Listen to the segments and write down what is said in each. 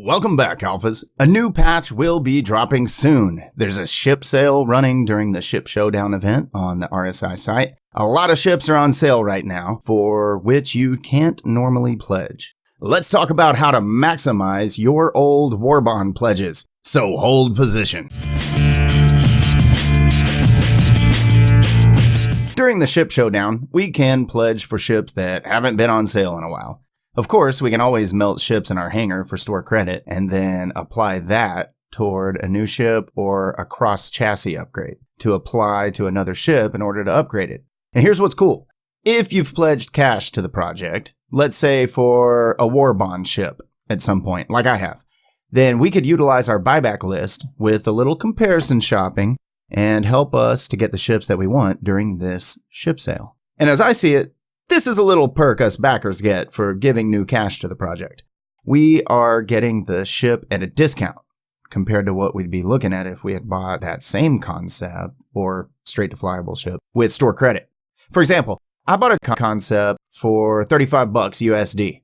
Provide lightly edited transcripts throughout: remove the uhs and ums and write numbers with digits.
Welcome back, Alphas. A new patch will be dropping soon. There's a ship sale running during the Ship Showdown event on the RSI site. A lot of ships are on sale right now, for which you can't normally pledge. Let's talk about how to maximize your old war bond pledges. So hold position. During the Ship Showdown, we can pledge for ships that haven't been on sale in a while. Of course, we can always melt ships in our hangar for store credit and then apply that toward a new ship or a cross-chassis upgrade to apply to another ship in order to upgrade it. And here's what's cool. If you've pledged cash to the project, let's say for a war bond ship at some point, like I have, then we could utilize our buyback list with a little comparison shopping and help us to get the ships that we want during this ship sale. And as I see it, this is a little perk us backers get for giving new cash to the project. We are getting the ship at a discount compared to what we'd be looking at if we had bought that same concept or straight to flyable ship with store credit. For example, I bought a concept for $35 USD,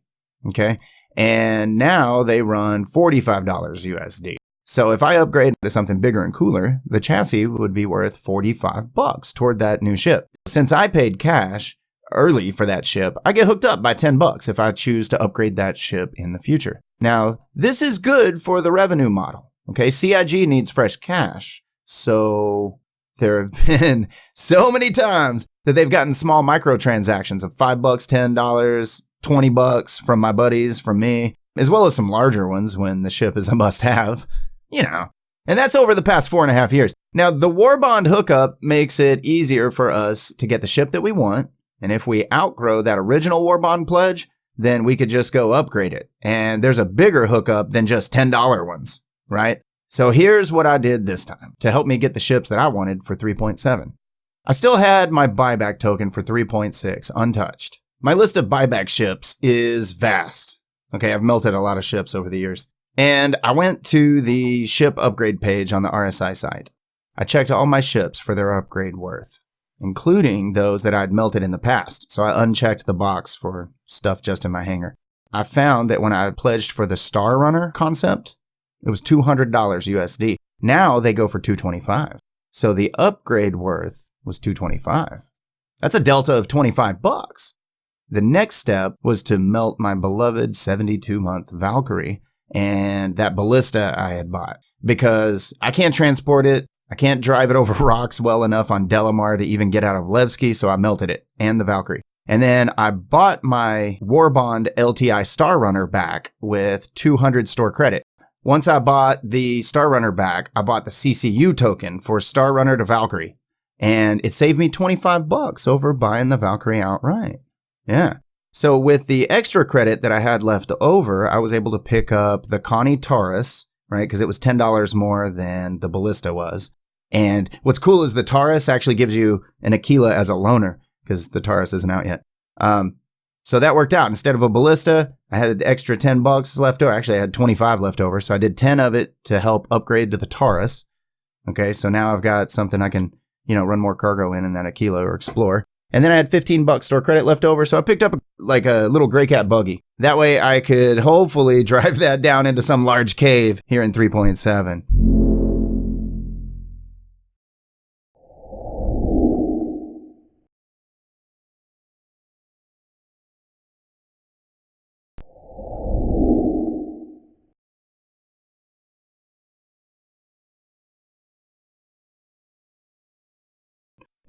okay? And now they run $45 USD. So if I upgrade to something bigger and cooler, the chassis would be worth $45 toward that new ship. Since I paid cash early for that ship, I get hooked up by $10 if I choose to upgrade that ship in the future. Now, this is good for the revenue model. Okay, CIG needs fresh cash. So there have been so many times that they've gotten small microtransactions of $5, $10, $20 from my buddies, from me, as well as some larger ones when the ship is a must-have, you know. And that's over the past 4.5 years. Now, the war bond hookup makes it easier for us to get the ship that we want. And if we outgrow that original war bond pledge, then we could just go upgrade it. And there's a bigger hookup than just $10 ones, right? So here's what I did this time to help me get the ships that I wanted for 3.7. I still had my buyback token for 3.6 untouched. My list of buyback ships is vast. Okay, I've melted a lot of ships over the years. And I went to the ship upgrade page on the RSI site. I checked all my ships for their upgrade worth, including those that I'd melted in the past. So I unchecked the box for stuff just in my hangar. I found that when I pledged for the Star Runner concept, it was $200 USD. Now they go for $225. So the upgrade worth was $225. That's a delta of $25. The next step was to melt my beloved 72-month Valkyrie and that ballista I had bought, because I can't transport it. I can't drive it over rocks well enough on Delamar to even get out of Levski, so I melted it and the Valkyrie. And then I bought my Warbond LTI Star Runner back with 200 store credit. Once I bought the Star Runner back, I bought the CCU token for Star Runner to Valkyrie. And it saved me $25 over buying the Valkyrie outright. Yeah. So with the extra credit that I had left over, I was able to pick up the Connie Taurus, right? Because it was $10 more than the Ballista was. And what's cool is the Taurus actually gives you an Aquila as a loaner, because the Taurus isn't out yet. So that worked out. Instead of a Ballista, I had the extra $10 left over. Actually, I had 25 left over. So I did 10 of it to help upgrade to the Taurus. Okay, so now I've got something I can, run more cargo in that Aquila or Explorer. And then I had $15 store credit left over, so I picked up a little Grey Cat buggy. That way I could hopefully drive that down into some large cave here in 3.7.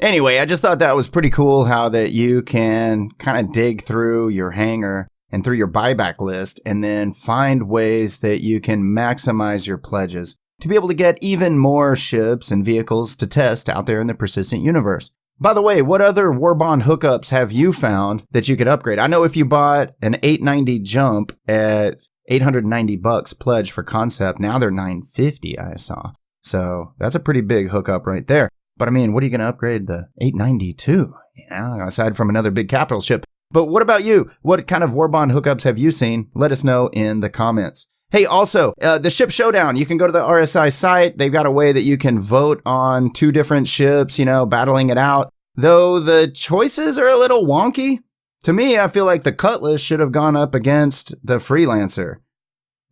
Anyway, I just thought that was pretty cool how that you can kind of dig through your hangar and through your buyback list and then find ways that you can maximize your pledges to be able to get even more ships and vehicles to test out there in the persistent universe. By the way, what other Warbond hookups have you found that you could upgrade? I know if you bought an 890 jump at $890 pledge for concept, now they're $950, I saw. So that's a pretty big hookup right there. But I mean, what are you going to upgrade the 890 to? Aside from another big capital ship. But what about you? What kind of Warbond hookups have you seen? Let us know in the comments. Hey, also, the Ship Showdown, you can go to the RSI site. They've got a way that you can vote on 2 different ships, battling it out. Though the choices are a little wonky. To me, I feel like the Cutlass should have gone up against the Freelancer.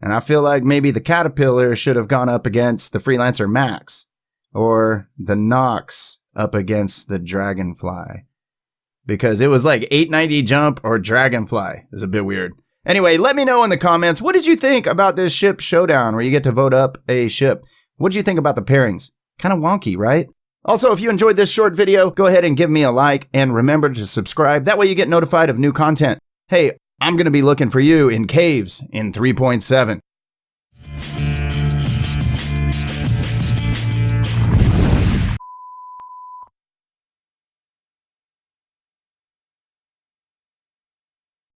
And I feel like maybe the Caterpillar should have gone up against the Freelancer Max, or the Nox up against the Dragonfly, because it was like 890 jump or Dragonfly. It's a bit weird. Anyway, let me know in the comments, what did you think about this Ship Showdown where you get to vote up a ship? What did you think about the pairings? Kind of wonky, right? Also, if you enjoyed this short video, go ahead and give me a like, and remember to subscribe. That way you get notified of new content. Hey, I'm going to be looking for you in caves in 3.7.